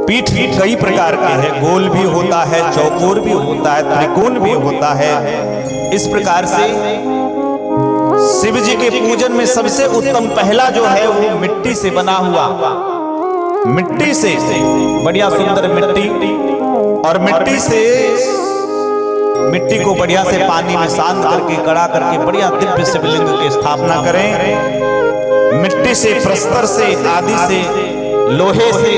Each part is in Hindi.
पीठ कई प्रकार के हैं, गोल भी होता है, चौकोर भी होता है, त्रिकोण भी होता है। इस प्रकार से शिव जी के पूजन में सबसे उत्तम पहला जो है वो मिट्टी से बना हुआ, मिट्टी से बढ़िया सुंदर मिट्टी, और मिट्टी को बढ़िया से पानी में सान करके कड़ा करके बढ़िया दिव्य शिवलिंग की स्थापना करें। मिट्टी से, प्रस्तर से, आदि से, लोहे से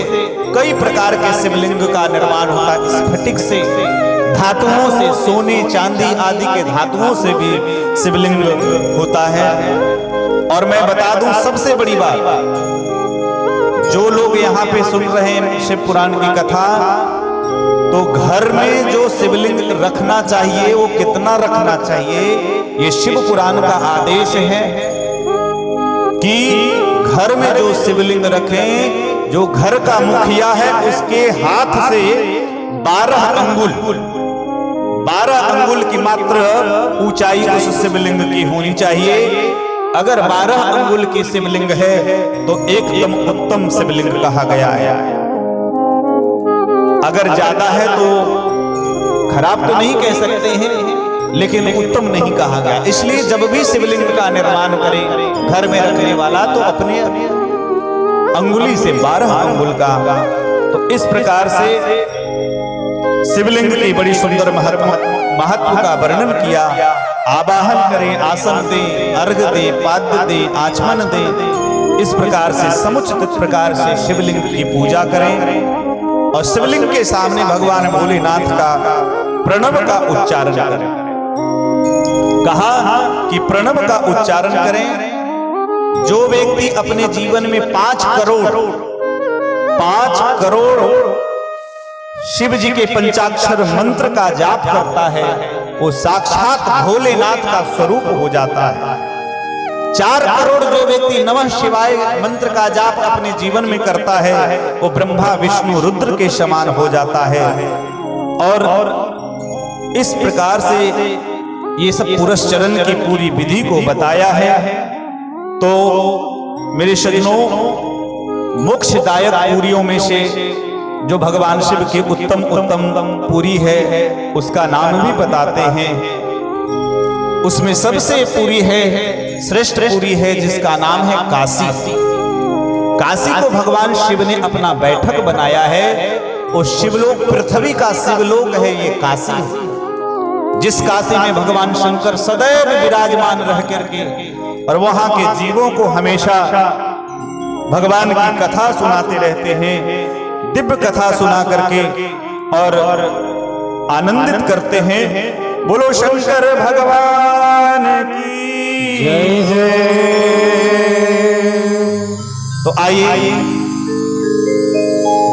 कई प्रकार के शिवलिंग का निर्माण होता है। स्फटिक से, धातुओं से, सोने चांदी आदि के धातुओं से भी शिवलिंग होता है। और मैं बता दूं सबसे बड़ी बात, जो लोग यहाँ पे सुन रहे हैं शिव पुराण की कथा, तो घर में जो शिवलिंग रखना चाहिए वो कितना रखना चाहिए, ये शिव पुराण का आदेश है कि घर में जो शिवलिंग रखें, जो घर का मुखिया है उसके हाथ से 12 अंगुल की मात्र ऊंचाई उस शिवलिंग की होनी चाहिए। अगर 12 अंगुल की शिवलिंग है तो एकदम उत्तम शिवलिंग कहा गया है। अगर ज्यादा है तो खराब तो नहीं कह सकते हैं, लेकिन उत्तम नहीं कहा गया। इसलिए जब भी शिवलिंग का निर्माण करे घर में रखने वाला तो अपने अंगुली से 12 अंगुल का। तो इस प्रकार से शिवलिंग की बड़ी सुंदर महत्व का वर्णन किया। आवाहन करें, आसन दें, अर्घ दें, पाद्य दें, आचमन दें। इस प्रकार से समुचित प्रकार से शिवलिंग की पूजा करें और शिवलिंग के सामने भगवान भोलेनाथ का प्रणव का उच्चारण करें। कहा कि प्रणव का उच्चारण करें। जो व्यक्ति अपने जीवन में 5 करोड़ शिव जी के पंचाक्षर मंत्र का जाप करता है, वो साक्षात भोलेनाथ का स्वरूप हो जाता है। 4 करोड़ जो व्यक्ति नमः शिवाय मंत्र का जाप अपने जीवन में करता है, वो ब्रह्मा विष्णु रुद्र के समान हो जाता है। और इस प्रकार से ये सब पुरस्चरण की पूरी विधि को बताया है। तो मेरे सज्जनों, मोक्षदायक पूरियों में से जो भगवान शिव की उत्तम पूरी है उसका नाम भी बताते हैं। उसमें सबसे पूरी है, श्रेष्ठ पूरी है, जिसका नाम है काशी। काशी को भगवान शिव ने अपना बैठक बनाया है। वो शिवलोक पृथ्वी का शिवलोक है ये काशी, जिस काशी में भगवान शंकर सदैव विराजमान रह करके और वहां के जीवों को हमेशा भगवान की कथा सुनाते रहते हैं, दिव्य कथा सुना करके और आनंदित करते हैं। बोलो शंकर भगवान की जय। तो आइए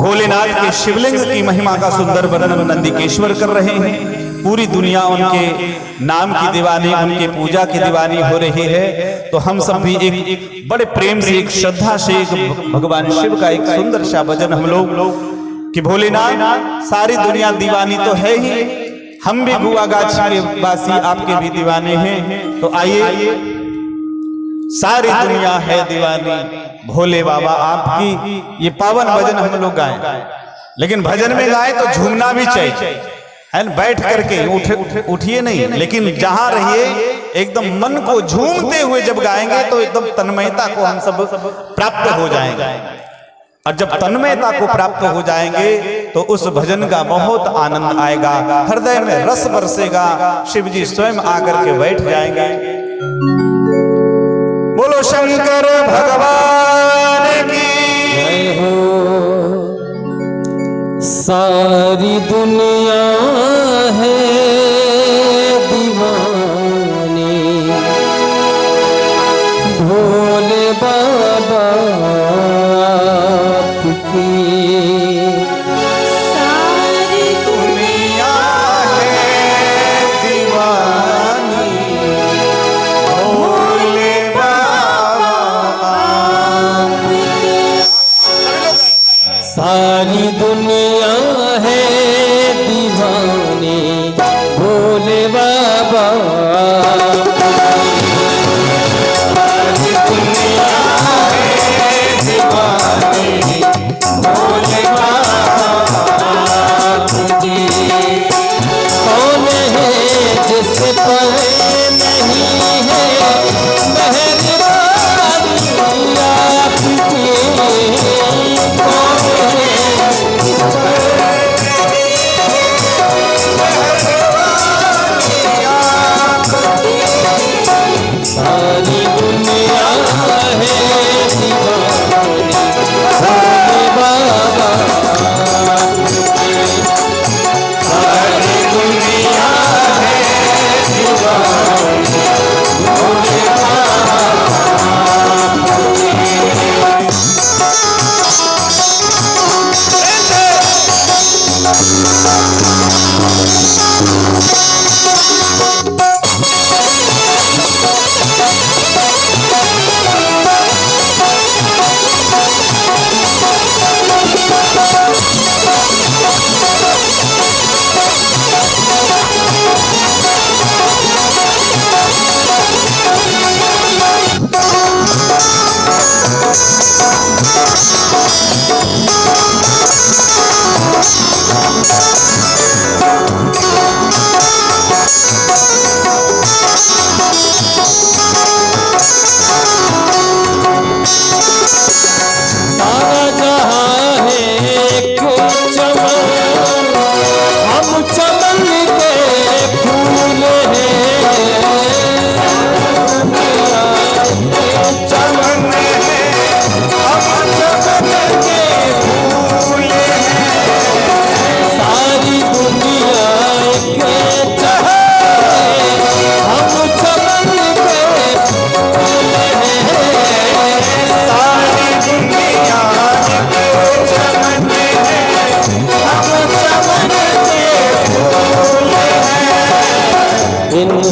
भोलेनाथ के शिवलिंग की महिमा का सुंदर वर्णन नंदिकेश्वर कर रहे हैं। पूरी दुनिया उनके नाम की दीवानी, उनके पूजा की दीवानी हो रही है। तो हम सब भी एक बड़े प्रेम से, एक श्रद्धा से एक भगवान शिव का एक सुंदर सा भजन हम लोग कि भोलेनाथ सारी दुनिया दीवानी तो है ही, हम भी गुआगाछी के वासी आपके भी दीवाने हैं। तो आइए, सारी दुनिया है दीवानी भोले बाबा आपकी, ये पावन भजन हम लोग गाएं। लेकिन भजन में गाएं तो झूमना भी चाहिए, है न? बैठ करके उठिए नहीं, लेकिन जहां रहिए एकदम मन को झूमते हुए जब गाएंगे तो एकदम तन्मयता को हम सब प्राप्त हो जाएंगे। और जब तन्मयता को प्राप्त हो जाएंगे तो उस भजन का बहुत आनंद आएगा, हृदय में रस बरसेगा, शिव जी स्वयं आकर के बैठ जाएंगे। बोलो शंकर भगवान की जय हो। सारी दुनिया है दीवानी भोले बाबा की। सारी दुनिया है दीवानी भोले बाबा की। सारी दुनिया है दीवानी भोले बाबा। सारी दुनिया है दीवानी भोले बाबा।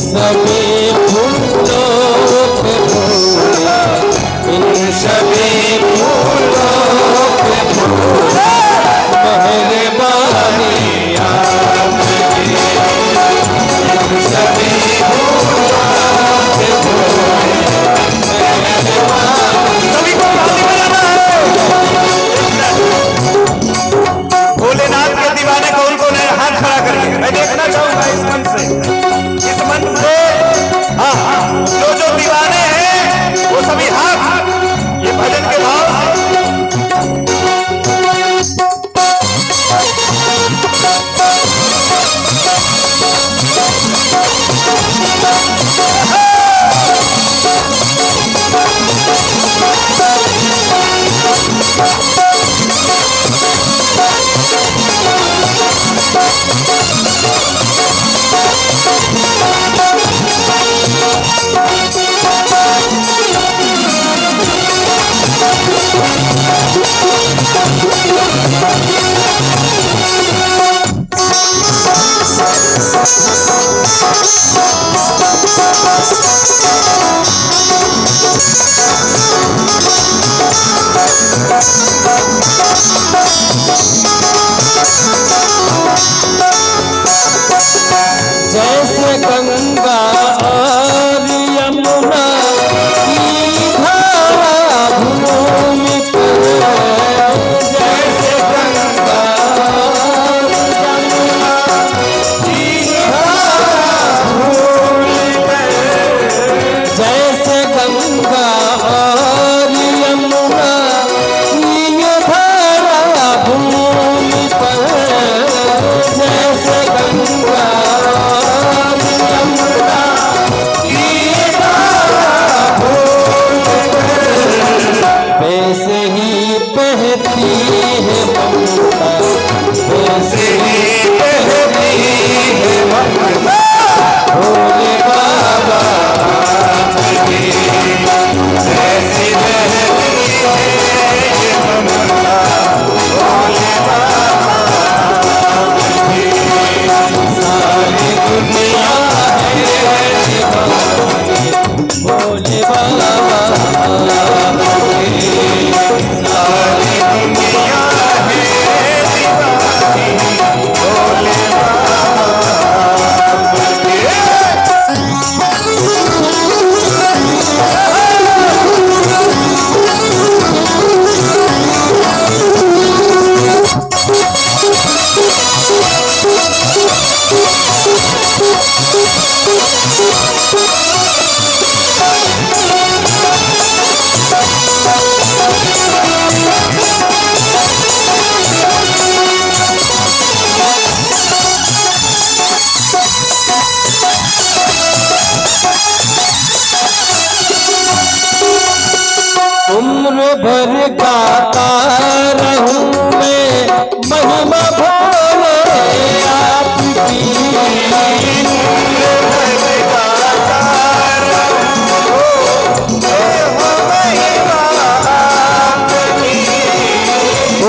सभी फूलों पे फूले, इन सभी फूलों पे फूले, मेहरबानी आपकी। इन सभी फूलों पे फूले, सभी को ताली बजाना है। भोलेनाथ के दीवाने कौन कौन है? हाथ खड़ा करिए, मैं देखना चाहूंगा इस मन से, इस मन से। हाँ हाँ, जो जो दीवाने हैं वो सभी हाथ, ये भजन के भाव से। जैसे गंगा और यमुना की धारा भूमि पर, जैसे गंगा और यमुना की धारा भूमि पर, जैसे गंगा और यमुना की धारा भूमि पर, जैसे गंगा वैसे ही बहती है ममता, वैसे ही बहती है ममता, भोले बाबा आपकी। वैसे बहती है ये ममता, भोले बाबा आपकी। सारी दुनिया है दीवानी, भोले बाबा उम्र भर गाता रहूं मैं महिमा भोले आपकी। उम्र भर गाता रहूं महिमा आपकी।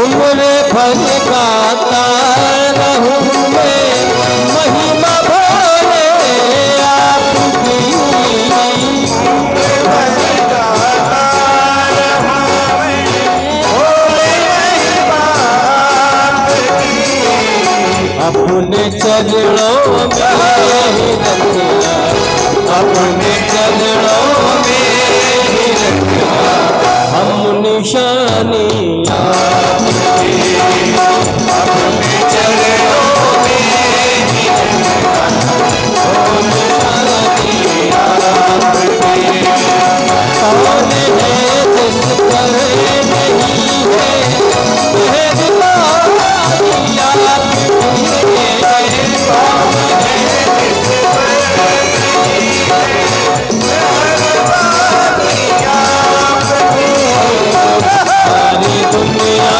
उम्र भर गाता रहूं मैं महिमा भोले आपकी। अपने चरणों में ही रखना, अपने चरणों में ही रखना, हम निशानी आपकी। अपने चरणों में ही रखना, हम निशानी आपकी। कौन है जिस पर नहीं है मेहरबानी आपकी। सारी दुनिया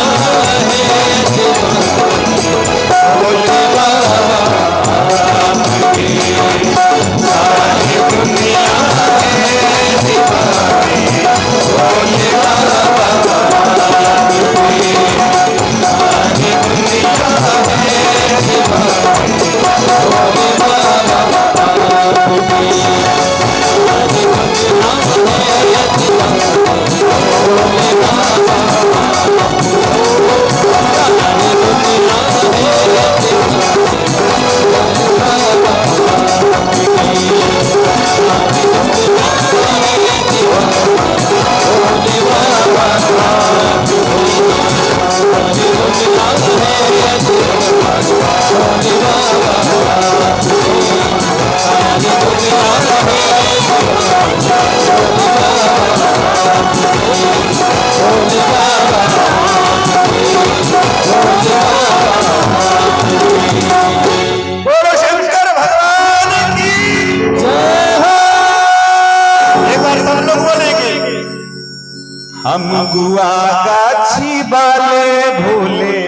गुआ गाछी वाले भोले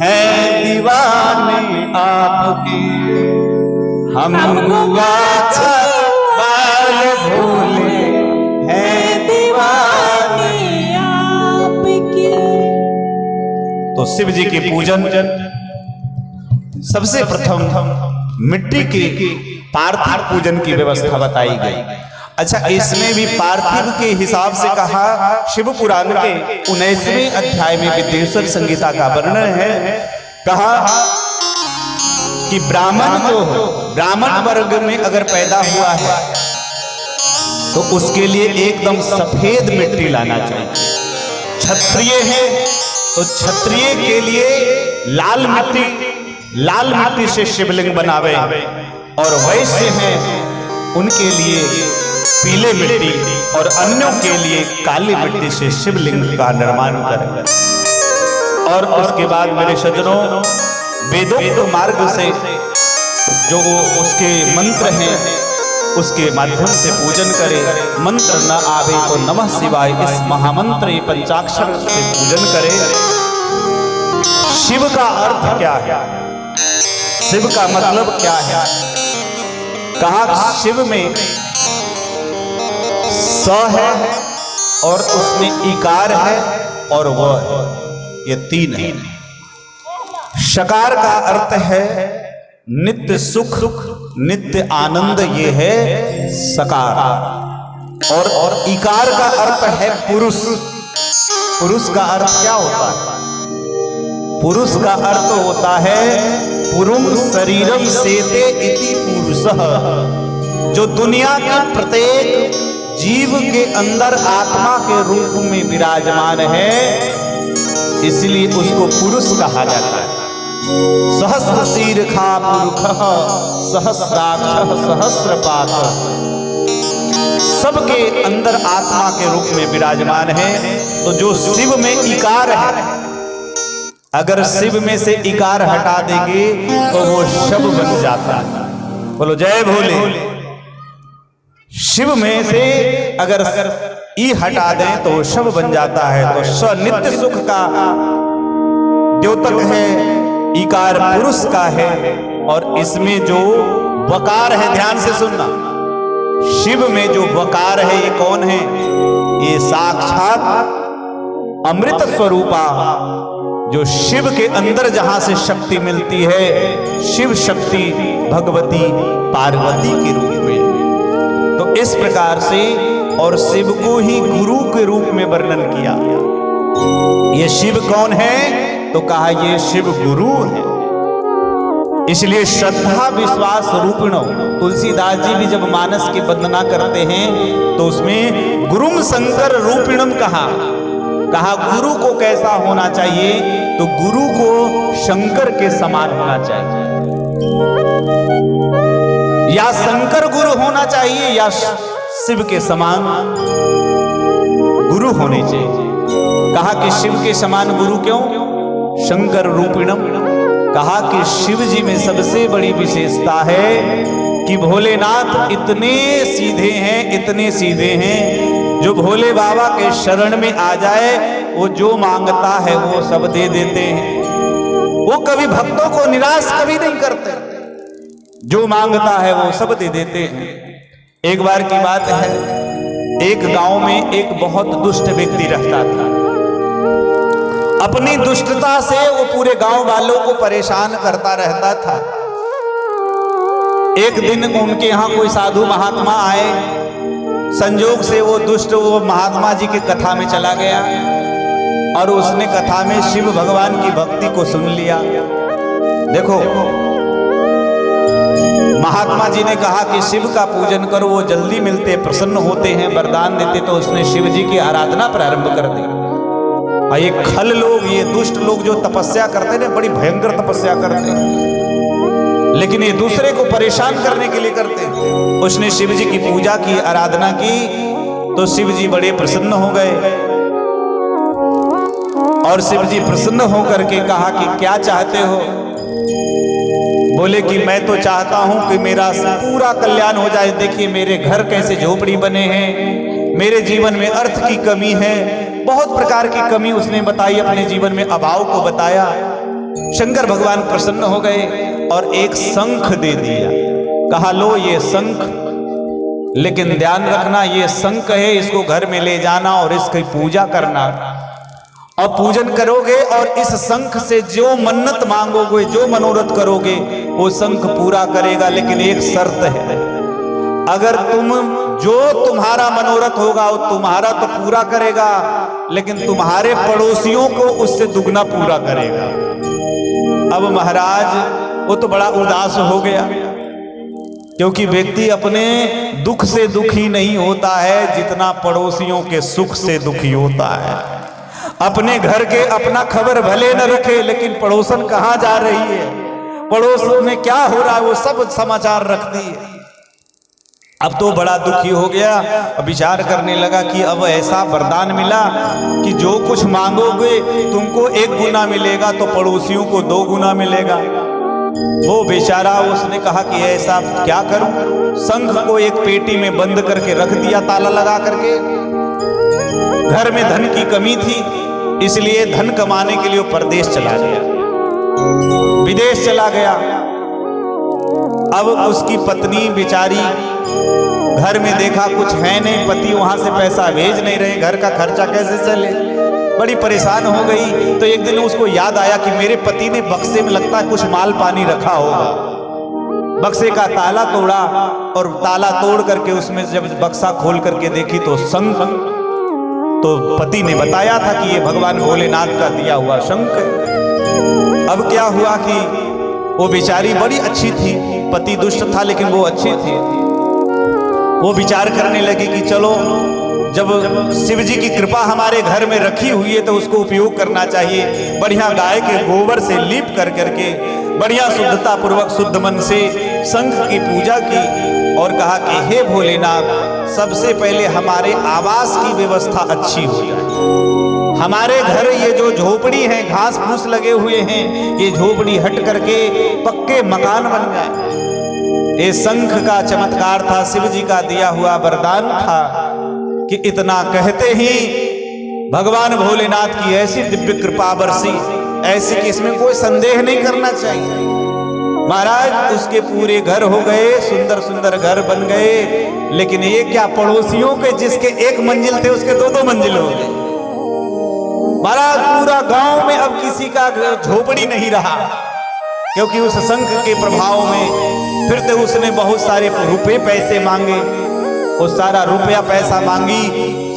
हैं दीवाने आपके। हम गुआ वाले भोले हैं दीवाने आपके। तो शिव जी के पूजन सबसे प्रथम मिट्टी के पार्थिव पूजन की व्यवस्था बताई गई। अच्छा, इसमें भी पार्थिव के हिसाब से कहा शिव पुराण के 19वें अध्याय में विद्येश्वर संहिता का वर्णन है। कहा कि ब्राह्मण जो हो, ब्राह्मण वर्ग में अगर पैदा हुआ है तो उसके लिए एकदम सफेद मिट्टी लाना चाहिए। क्षत्रिय है तो क्षत्रिय के लिए लाल मिट्टी से शिवलिंग बनावे, और वैश्य हैं उनके लिए पीले मिट्टी और अन्यों के लिए काली मिट्टी से शिवलिंग का निर्माण करें। और उसके बाद मेरे सज्जनों, वेदोक्त मार्ग से जो उसके मंत्र हैं उसके माध्यम से पूजन करे। मंत्र न आवे तो नमः शिवाय इस महामंत्र पंचाक्षर से पूजन करे। शिव का अर्थ क्या है, शिव का मतलब क्या है? कहा शिव में स है और उसमें इकार है और व है, ये तीन है। शकार का अर्थ है नित्य सुख, नित्य आनंद, ये है सकार। और इकार का अर्थ है पुरुष। पुरुष का अर्थ क्या होता है? पुरुष का अर्थ होता है पुरुष शरीरम सेते इति पुरुषः। जो दुनिया के प्रत्येक जीव के अंदर आत्मा के रूप में विराजमान है, इसलिए उसको पुरुष कहा जाता है। सहस्र शीर्षा पुरुषः सहस्राक्षः सहस्रपाद। सबके अंदर आत्मा के रूप में विराजमान है। तो जो शिव में इकार है, अगर शिव में से इकार हटा देंगे तो वो शब बन जाता है। बोलो जय भोले। शिव में से अगर ई हटा दें तो शब बन जाता है। तो स नित्य सुख का द्योतक है, इकार पुरुष का है, और इसमें जो वकार है, ध्यान से सुनना, शिव में जो वकार है ये कौन है? ये साक्षात अमृत स्वरूपा, जो शिव के अंदर जहां से शक्ति मिलती है, शिव शक्ति भगवती पार्वती के रूप में। तो इस प्रकार से, और शिव को ही गुरु के रूप में वर्णन किया। ये शिव कौन है? तो कहा ये शिव गुरु है। इसलिए श्रद्धा विश्वास रूपिणो, तुलसीदास जी भी जब मानस की वंदना करते हैं तो उसमें गुरुम शंकर रूपिणम कहा गुरु को कैसा होना चाहिए? तो गुरु को शंकर के समान होना चाहिए। या शंकर गुरु होना चाहिए या शिव के समान गुरु होने चाहिए। कहा कि शिव के समान गुरु क्यों? शंकर रूपिणम। कहा कि शिव जी में सबसे बड़ी विशेषता है कि भोलेनाथ इतने सीधे हैं, इतने सीधे हैं, जो भोले बाबा के शरण में आ जाए वो जो मांगता है वो सब दे देते हैं। वो कभी भक्तों को निराश कभी नहीं करते, जो मांगता है वो सब दे देते हैं। एक बार की बात है, एक गांव में एक बहुत दुष्ट व्यक्ति रहता था। अपनी दुष्टता से वो पूरे गांव वालों को परेशान करता रहता था। एक दिन उनके यहाँ कोई साधु महात्मा आए। संजोग से वो दुष्ट वो महात्मा जी की कथा में चला गया और उसने कथा में शिव भगवान की भक्ति को सुन लिया। देखो, महात्मा जी ने कहा कि शिव का पूजन करो, वो जल्दी मिलते, प्रसन्न होते हैं, वरदान देते। तो उसने शिव जी की आराधना प्रारंभ कर दी। और ये खल लोग, ये दुष्ट लोग जो तपस्या करते हैं, बड़ी भयंकर तपस्या करते हैं, लेकिन ये दूसरे को परेशान करने के लिए करते हैं। उसने शिव जी की पूजा की, आराधना की, तो शिव जी बड़े प्रसन्न हो गए। और शिव जी प्रसन्न होकर के कहा कि क्या चाहते हो? बोले कि मैं तो चाहता हूं कि मेरा पूरा कल्याण हो जाए। देखिए मेरे घर कैसे झोपड़ी बने हैं, मेरे जीवन में अर्थ की कमी है, बहुत प्रकार की कमी उसने बताई, अपने जीवन में अभाव को बताया। शंकर भगवान प्रसन्न हो गए और एक शंख दे दिया। कहा लो ये शंख, लेकिन ध्यान रखना ये शंख है, इसको घर में ले जाना और इसकी पूजा करना और पूजन करोगे और इस शंख से जो मन्नत मांगोगे, जो मनोरथ करोगे वो शंख पूरा करेगा। लेकिन एक शर्त है, अगर तुम्हारा मनोरथ होगा वो तुम्हारा तो पूरा करेगा, लेकिन तुम्हारे पड़ोसियों को उससे दुगना पूरा करेगा। अब महाराज वो तो बड़ा उदास हो गया, क्योंकि व्यक्ति अपने दुख से दुखी नहीं होता है जितना पड़ोसियों के सुख से दुखी होता है। अपने घर के अपना खबर भले न रखे, लेकिन पड़ोसन कहाँ जा रही है, पड़ोस में क्या हो रहा है, वो सब समाचार रखती है। अब तो बड़ा दुखी हो गया, विचार करने लगा कि अब ऐसा वरदान मिला कि जो कुछ मांगोगे तुमको 1 गुना मिलेगा तो पड़ोसियों को 2 गुना मिलेगा। वो बेचारा, उसने कहा कि ऐसा क्या करूं, शंख को एक पेटी में बंद करके रख दिया, ताला लगा करके। घर में धन की कमी थी, इसलिए धन कमाने के लिए वो परदेश चला गया, विदेश चला गया। अब उसकी पत्नी बेचारी, घर में देखा कुछ है नहीं, पति वहां से पैसा भेज नहीं रहे, घर का खर्चा कैसे चले, बड़ी परेशान हो गई। तो एक दिन उसको याद आया कि मेरे पति ने बक्से में लगता है कुछ माल पानी रखा होगा। बक्से का ताला तोड़ा और ताला तोड़ करके उसमें जब बक्सा खोल करके देखी तो शंख, तो पति ने बताया था कि ये भगवान भोलेनाथ का दिया हुआ शंख है। अब क्या हुआ कि वो बेचारी बड़ी अच्छी थी, पति दुष्ट था लेकिन वो अच्छी थी। वो विचार करने लगी कि चलो, जब शिव जी की कृपा हमारे घर में रखी हुई है तो उसको उपयोग करना चाहिए। बढ़िया गाय के गोबर से लीप कर करके बढ़िया शुद्धता पूर्वक शुद्ध मन से शंख की पूजा की और कहा कि हे भोलेनाथ, सबसे पहले हमारे आवास की व्यवस्था अच्छी हो जाए। हमारे घर ये जो झोपड़ी है, घास फूस लगे हुए हैं, ये झोपड़ी हट करके पक्के मकान बन जाए। ये शंख का चमत्कार था, शिव जी का दिया हुआ वरदान था कि इतना कहते ही भगवान भोलेनाथ की ऐसी दिव्य कृपा बरसी, ऐसी कि इसमें कोई संदेह नहीं करना चाहिए। महाराज उसके पूरे घर हो गए, सुंदर सुंदर घर बन गए, लेकिन ये क्या, पड़ोसियों के जिसके 1 मंजिल थे उसके 2-2 मंजिल हो गए। महाराज पूरा गांव में अब किसी का झोपड़ी नहीं रहा, क्योंकि उस शंख के प्रभाव में फिर तो उसने बहुत सारे रुपए पैसे मांगे, वो सारा रुपया पैसा मांगी,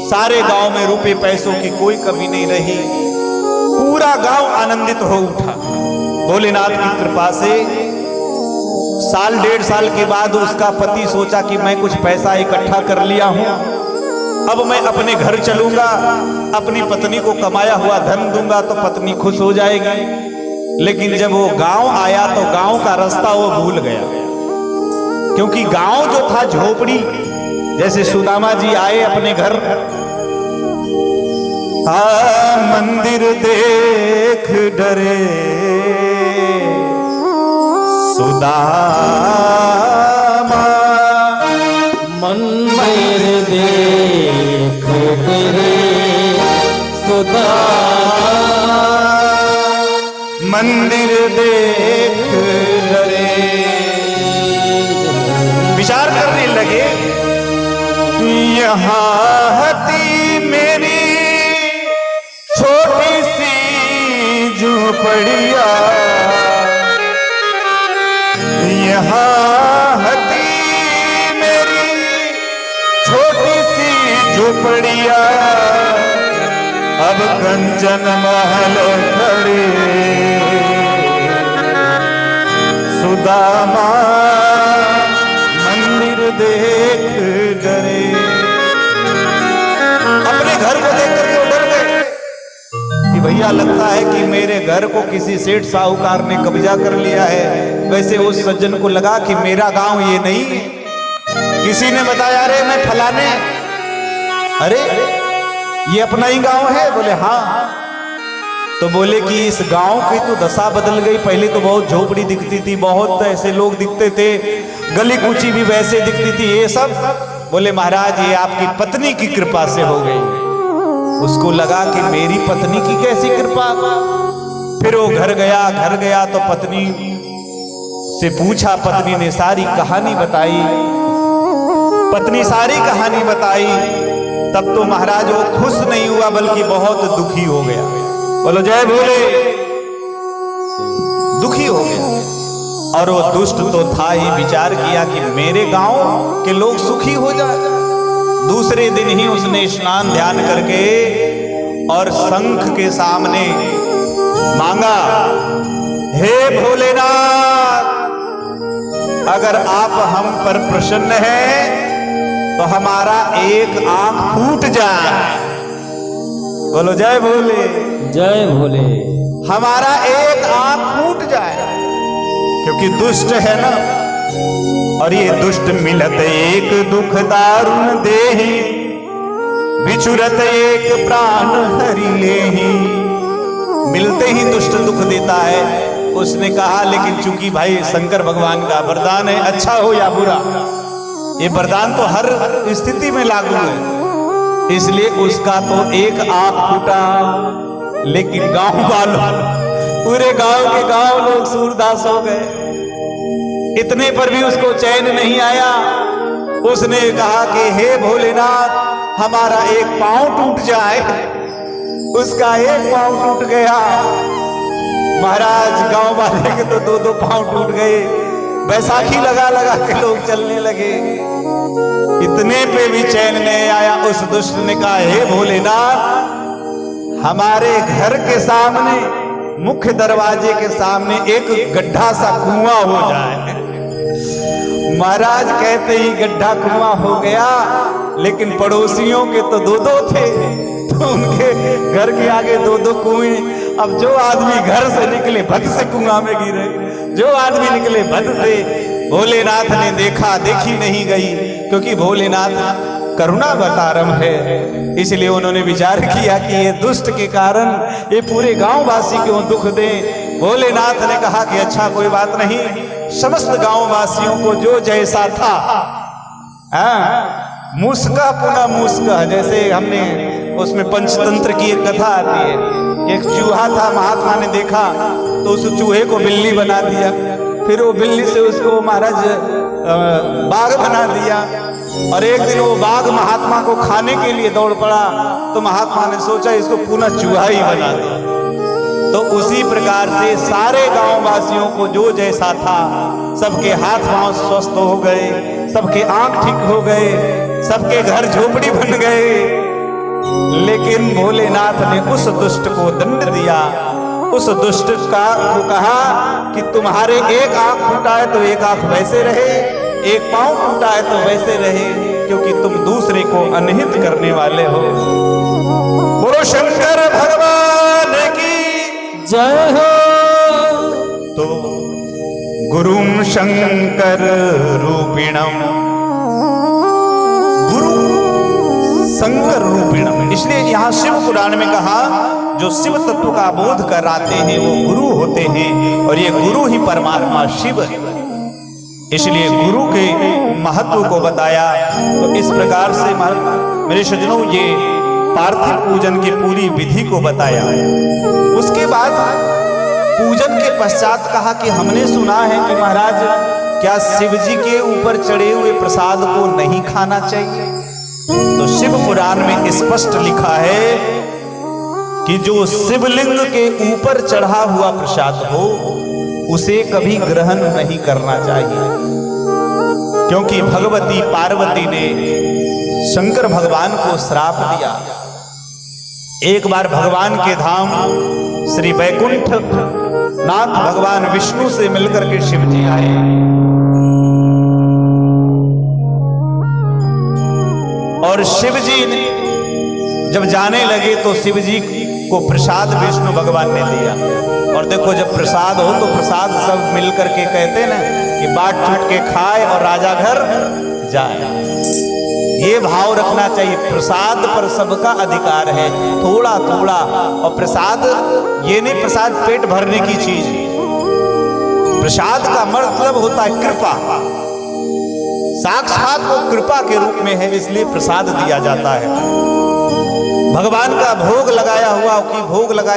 सारे गांव में रुपए पैसों की कोई कमी नहीं रही। पूरा गांव आनंदित हो उठा भोलेनाथ की कृपा से। 1.5 साल के बाद उसका पति सोचा कि मैं कुछ पैसा इकट्ठा कर लिया हूं, अब मैं अपने घर चलूंगा, अपनी पत्नी को कमाया हुआ धन दूंगा तो पत्नी खुश हो जाएगी। लेकिन जब वो गांव आया तो गांव का रास्ता वो भूल गया, क्योंकि गांव जो था झोपड़ी, जैसे सुदामा जी आए अपने घर, मंदिर देख डरे सुदामा, मंदिर देख डरे सुदामा, मंदिर देख डरे। विचार करने लगे, यहाँ हती मेरी छोटी सी झोपड़िया, यहाँ हती मेरी छोटी सी झोपड़िया, अब कंचन महल खड़े सुदामा, मंदिर देख डरे। अपने घर को देख करके डर गए कि भैया लगता है कि मेरे घर को किसी सेठ साहूकार ने कब्जा कर लिया है। वैसे उस सज्जन को लगा कि मेरा गांव ये नहीं है, किसी ने बताया अरे मैं फलाने, अरे ये अपना ही गांव है। बोले हाँ। तो बोले कि इस गांव की तो दशा बदल गई, पहले तो बहुत झोपड़ी दिखती थी, बहुत ऐसे लोग दिखते थे, गली कूची भी वैसे दिखती थी, ये सब। बोले महाराज ये आपकी पत्नी की कृपा से हो गई। उसको लगा कि मेरी पत्नी की कैसी कृपा। फिर वो घर गया तो पत्नी से पूछा, पत्नी ने सारी कहानी बताई। पत्नी सारी कहानी बताई, तब तो महाराज वो खुश नहीं हुआ बल्कि बहुत दुखी हो गया। बोलो जय भोले। दुखी हो गया और वो दुष्ट तो था ही, विचार किया कि मेरे गांव के लोग सुखी हो जाए। दूसरे दिन ही उसने स्नान ध्यान करके और शंख के सामने मांगा, हे भोलेनाथ, अगर आप हम पर प्रसन्न हैं तो हमारा एक आंख फूट जाए। बोलो जय भोले। जय भोले। हमारा एक आंख फूट जाए, क्योंकि दुष्ट है ना। और ये दुष्ट मिलत एक दुख दारुण देहि, बिछुरत एक प्राण हरि लेहि। मिलते ही दुष्ट दुख देता है। उसने कहा, लेकिन चूंकि भाई शंकर भगवान का वरदान है, अच्छा हो या बुरा, ये वरदान तो हर स्थिति में लागू है, इसलिए उसका तो एक आंख फूटा। लेकिन गांव वालों, पूरे गांव के गांव लोग सूरदास हो गए। इतने पर भी उसको चैन नहीं आया। उसने कहा कि हे भोलेनाथ, हमारा एक पांव टूट जाए। उसका एक पांव टूट गया। महाराज गांव वाले के तो दो दो पांव टूट गए। बैसाखी लगा लगा के लोग चलने लगे। इतने पे भी चैन नहीं आया। उस दुष्ट ने कहा, हे भोलेनाथ, हमारे घर के सामने, मुख्य दरवाजे के सामने एक गड्ढा सा कुआं हो जाए। महाराज कहते ही गड्ढा कुआं हो गया, लेकिन पड़ोसियों के तो दो दो थे, तो उनके घर के आगे दो दो कुएं। अब जो आदमी घर से निकले भद से कुआं में गिरे, जो आदमी निकले भद से। भोलेनाथ ने देखा, देखी नहीं गई, क्योंकि भोलेनाथ करुणावतारम है। इसलिए उन्होंने विचार किया कि ये दुष्ट के कारण ये पूरे गांववासी क्यों दुख दे। भोलेनाथ ने कहा कि अच्छा कोई बात नहीं, समस्त गांववासियों को जो जैसा था, मुस्का पुनः मुस्का, जैसे हमने उसमें पंचतंत्र की एक कथा आती है। एक चूहा था, महात्मा ने देखा तो उस चूहे को बिल्ली बना दिया। फिर वो बिल्ली से उसको महाराज बाघ बना दिया। और एक दिन वो बाघ महात्मा को खाने के लिए दौड़ पड़ा, तो महात्मा ने सोचा इसको पुनः चूहा ही बना दे। तो उसी प्रकार से सारे गांव वासियों को जो जैसा था, सबके हाथ पांव स्वस्थ हो गए, सबके आंख ठीक हो गए, सबके घर झोपड़ी बन गए। लेकिन भोलेनाथ ने उस दुष्ट को दंड दिया। उस दुष्ट को कहा कि तुम्हारे एक आंख फूटा है तो एक आंख वैसे रहे, एक पांव फूटा है तो वैसे रहे, क्योंकि तुम दूसरे को अनहित करने वाले हो। बोलो शंकर भगवान की जय हो। तो गुरुम शंकर रूपिणम, गुरु शंकर रूपिणम। इसलिए यहां शिव पुराण में कहा, जो शिव तत्व का बोध कराते हैं वो गुरु होते हैं, और ये गुरु ही परमात्मा शिव है। इसलिए गुरु के महत्व को बताया। तो इस प्रकार से मेरे सज्जनों, ये पार्थिव पूजन की पूरी विधि को बताया। उसके बाद पूजन के पश्चात कहा कि हमने सुना है कि महाराज, क्या शिव जी के ऊपर चढ़े हुए प्रसाद को नहीं खाना चाहिए? तो शिव पुराण में स्पष्ट लिखा है कि जो शिवलिंग के ऊपर चढ़ा हुआ प्रसाद हो उसे कभी ग्रहण नहीं करना चाहिए, क्योंकि भगवती पार्वती ने शंकर भगवान को श्राप दिया। एक बार भगवान के धाम श्री वैकुंठ नाथ भगवान विष्णु से मिलकर के शिव जी आए। और शिव जी ने जब जाने लगे तो शिव जी को प्रसाद विष्णु भगवान ने दिया। और देखो, जब प्रसाद हो तो प्रसाद सब मिलकर के कहते ना कि बाट छूट के खाए और राजा घर जाए। ये भाव रखना चाहिए, प्रसाद पर सबका अधिकार है, थोड़ा थोड़ा। और प्रसाद ये नहीं प्रसाद पेट भरने की चीज, प्रसाद का मतलब होता है कृपा, साक्षात वो कृपा के रूप में है, इसलिए प्रसाद दिया जाता है। भगवान का भोग लगाया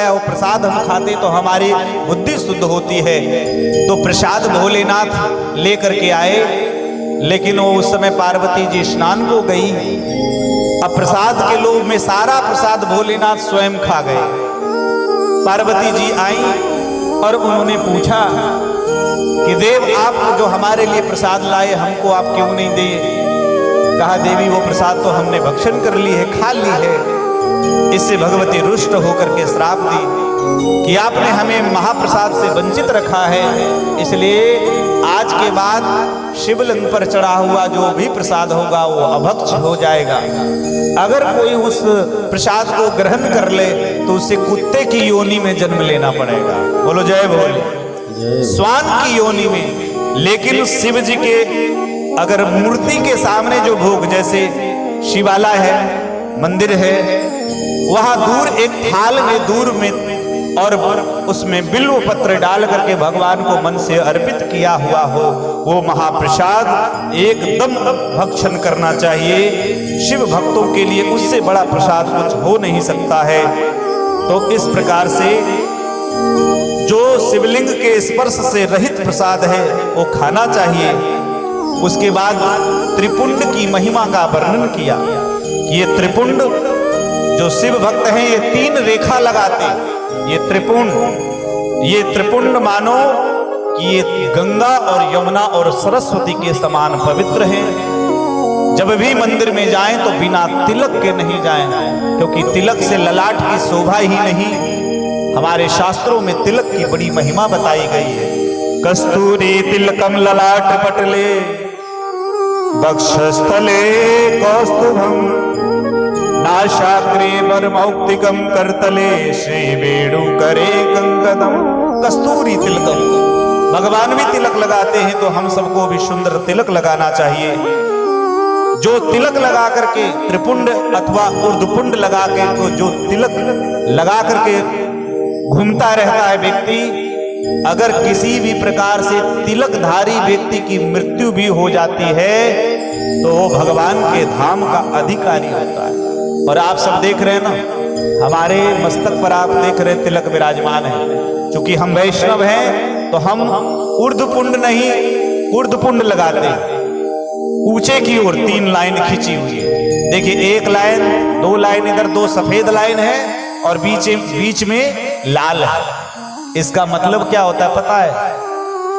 हुआ प्रसाद हम खाते तो हमारी बुद्धि शुद्ध होती है। तो प्रसाद भोलेनाथ लेकर के आए, लेकिन वो उस समय पार्वती जी स्नान को गई। अब प्रसाद के लोभ में सारा प्रसाद भोलेनाथ स्वयं खा गए। पार्वती जी आई और उन्होंने पूछा कि देव, आप जो हमारे लिए प्रसाद लाए हमको आप क्यों नहीं दे? कहा, देवी वो प्रसाद तो हमने भक्षण कर ली है, खा ली है। इससे भगवती रुष्ट होकर के श्राप दी कि आपने हमें महाप्रसाद से वंचित रखा है, इसलिए आज के बाद शिवलिंग पर चढ़ा हुआ जो भी प्रसाद होगा वो अभक्ष हो जाएगा। अगर कोई उस प्रसाद को ग्रहण कर ले तो उसे कुत्ते की योनि में जन्म लेना पड़ेगा। बोलो जय भोले। स्वान की योनि में। लेकिन शिव जी के अगर मूर्ति के सामने जो भोग, जैसे शिवालय है, मंदिर है, वहां दूर एक थाल में दूर में और उसमें बिल्व पत्र डाल करके भगवान को मन से अर्पित किया हुआ हो, वो महाप्रसाद एकदम भक्षण करना चाहिए। शिव भक्तों के लिए उससे बड़ा प्रसाद कुछ हो नहीं सकता है। तो इस प्रकार से जो शिवलिंग के स्पर्श से रहित प्रसाद है वो खाना चाहिए। उसके बाद त्रिपुंड की महिमा का वर्णन किया कि ये त्रिपुंड जो शिव भक्त हैं ये 3 रेखा लगाते। ये त्रिपुंड मानो कि ये गंगा और यमुना और सरस्वती के समान पवित्र हैं। जब भी मंदिर में जाएं तो बिना तिलक के नहीं जाएं, क्योंकि तिलक से ललाट की शोभा ही नहीं, हमारे शास्त्रों में तिलक की बड़ी महिमा बताई गई है। कस्तूरी तिलकम ललाट पटले वक्षस्थले कौस्तुभम नाशाग्रे वरमौक्तिकम करतले श्री वेणु करे गंगदम। कस्तूरी तिलकम, भगवान भी तिलक लगाते हैं तो हम सबको भी सुंदर तिलक लगाना चाहिए। जो तिलक लगा करके त्रिपुंड अथवा ऊर्ध्वपुंड लगा के तो जो तिलक लगा करके घूमता रहता है व्यक्ति, अगर किसी भी प्रकार से तिलकधारी व्यक्ति की मृत्यु भी हो जाती है तो वो भगवान के धाम का अधिकारी होता है। और आप सब देख रहे हैं ना, हमारे मस्तक पर आप देख रहे हैं तिलक विराजमान है। क्योंकि हम वैष्णव हैं तो हम ऊर्ध्वपुंड नहीं ऊर्ध्वपुंड लगाते, ऊंचे की ओर 3 लाइन खींची हुई है। देखिए 1 लाइन, 2 लाइन इधर, 2 सफेद लाइन है और बीच में लाल है। इसका मतलब क्या होता है पता है?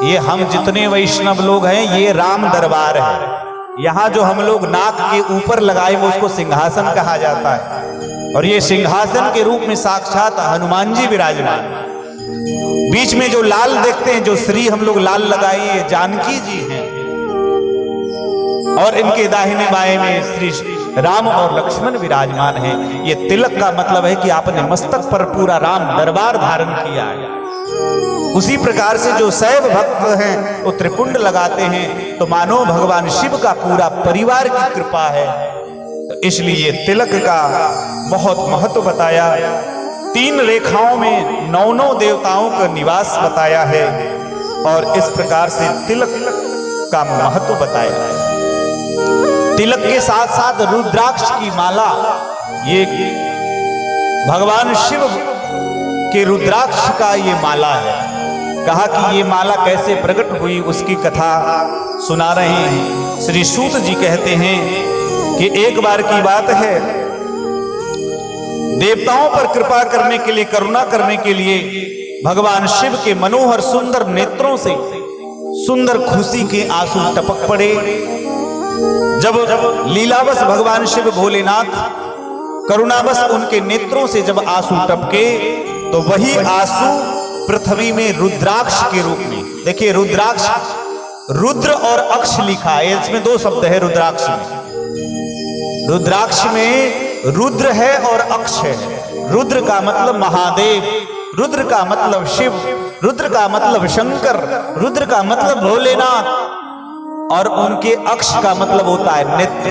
ये हम जितने वैष्णव लोग हैं ये राम दरबार है। यहाँ जो हम लोग नाक के ऊपर लगाए वो उसको सिंहासन कहा जाता है, और ये सिंहासन के रूप में साक्षात हनुमान जी विराजमान। बीच में जो लाल देखते हैं, जो श्री हम लोग लाल लगाए, ये जानकी जी हैं, और इनके दाहिने बाएं में श्री राम और लक्ष्मण विराजमान हैं। ये तिलक का मतलब है कि आपने मस्तक पर पूरा राम दरबार धारण किया है। उसी प्रकार से जो शैव भक्त हैं वो त्रिपुंड लगाते हैं तो मानो भगवान शिव का पूरा परिवार की कृपा है। तो इसलिए तिलक का बहुत महत्व बताया। 3 रेखाओं में 9 देवताओं का निवास बताया है, और इस प्रकार से तिलक का महत्व बताया है। तिलक के साथ साथ रुद्राक्ष की माला, ये भगवान शिव के रुद्राक्ष का ये माला है। कहा कि ये माला कैसे प्रकट हुई उसकी कथा सुना रहे हैं। श्री सूत जी कहते हैं कि एक बार की बात है, देवताओं पर कृपा करने के लिए, करुणा करने के लिए भगवान शिव के मनोहर सुंदर नेत्रों से सुंदर खुशी के आंसू टपक पड़े। जब लीलावश भगवान शिव भोलेनाथ करुणावश उनके नेत्रों से जब आंसू टपके तो वही आंसू पृथ्वी में रुद्राक्ष के रूप में, देखिए रुद्राक्ष, रुद्र और अक्ष लिखा है, इसमें 2 शब्द है रुद्राक्ष में। रुद्राक्ष में रुद्र है और अक्ष है। रुद्र का मतलब महादेव, रुद्र का मतलब शिव, रुद्र का मतलब शंकर, रुद्र का मतलब भोलेनाथ, और उनके अक्ष का मतलब होता है नेत्र।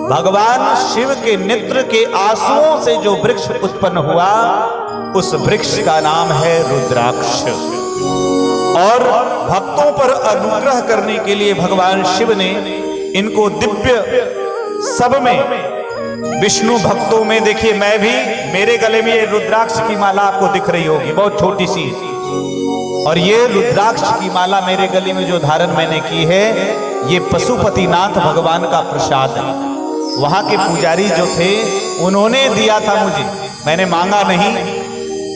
भगवान शिव के नेत्र के आंसुओं से जो वृक्ष उत्पन्न हुआ उस वृक्ष का नाम है रुद्राक्ष। और भक्तों पर अनुग्रह करने के लिए भगवान शिव ने इनको दिव्य सब में विष्णु भक्तों में देखिए, मैं भी, मेरे गले में ये रुद्राक्ष की माला आपको दिख रही होगी, बहुत छोटी सी। और ये रुद्राक्ष की माला मेरे गले में जो धारण मैंने की है, ये पशुपतिनाथ भगवान का प्रसाद है। वहां के पुजारी जो थे उन्होंने दिया था मुझे, मैंने मांगा नहीं,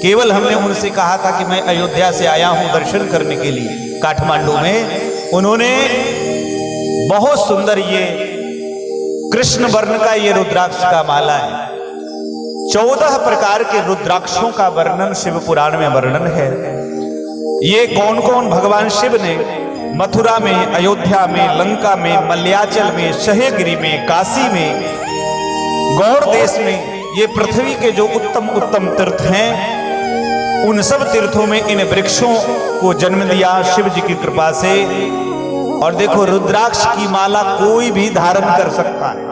केवल हमने उनसे कहा था कि मैं अयोध्या से आया हूं दर्शन करने के लिए काठमांडू में। उन्होंने बहुत सुंदर ये कृष्ण वर्ण का ये रुद्राक्ष का माला है। 14 प्रकार के रुद्राक्षों का वर्णन शिव पुराण में वर्णन है। ये कौन कौन भगवान शिव ने मथुरा में, अयोध्या में, लंका में, मल्याचल में, शहगिरी में, काशी में, गौड़ देश में, ये पृथ्वी के जो उत्तम उत्तम तीर्थ हैं, उन सब तीर्थों में इन वृक्षों को जन्म दिया शिव जी की कृपा से। और देखो, रुद्राक्ष की माला कोई भी धारण कर सकता है,